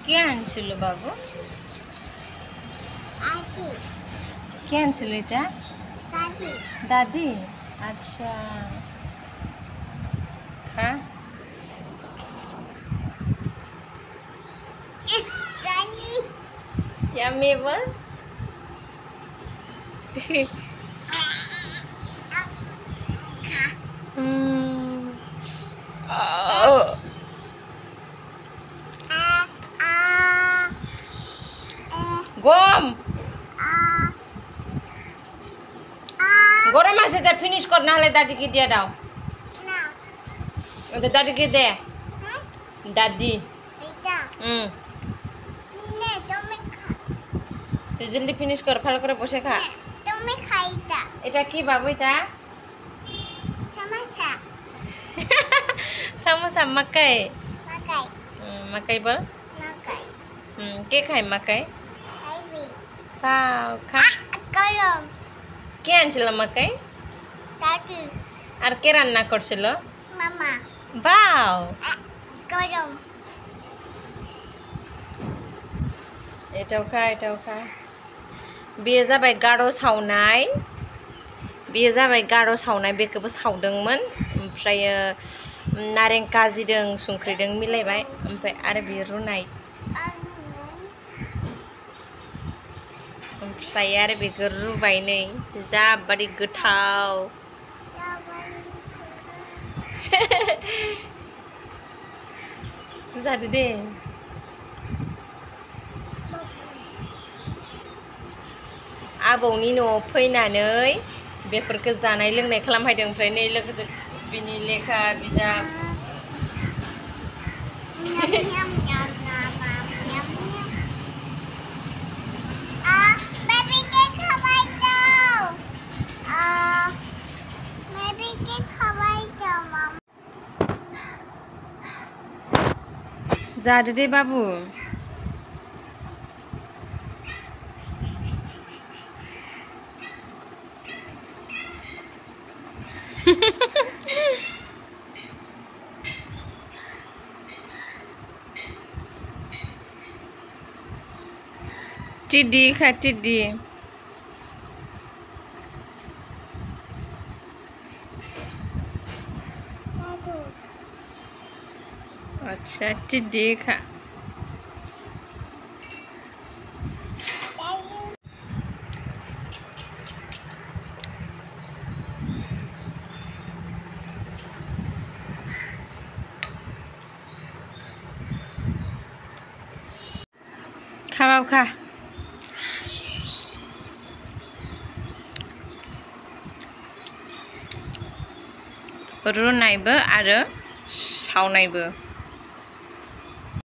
কে আনছিল বাবু? কে আনছিল এটা? দাদি। আচ্ছা, খা। Yummy বল। গম গরম আছে, তা ফিনিশ কর, না হলে দাদিকে দিয়ে দাও। দাদিকে দে। দাদি তুই জলদি ফিনিশ কর, ভালো করে বসে খা। এটা কি বাবু? এটা সামোসা। মাকাই। মাকাই বল। কে খায় মাকাই? খা। কে আনছিল মাকাই? আর কে রান্না করছিল? বাও। এটাও খা, এটাও খা। बियो जाबाय गार' सावनाय। बियो जाबाय गार' सावनाय, बेखौबो सावदोंमोन। ओमफ्रायो नारें काजिजों संख्रिजों मिलायबाय। ओमफ्राय आरो बियो रुनाय। ओमफ्राय आरो बेखौ रुबाय नै, जाबादि गोथाव। जादो दे। आबौनि न'आव फैनानै बेफोरखौ जानाय लोंनाय खालामहायदों। ओमफ्राय नै लोगोसे बिनि लेखा बिजाब। जादो दे बाबु। टिड्डी खा, टिड्डी। अच्छा, टिड्डी खा। खा बाबु खा। रुनायबो आरो सावनायबो।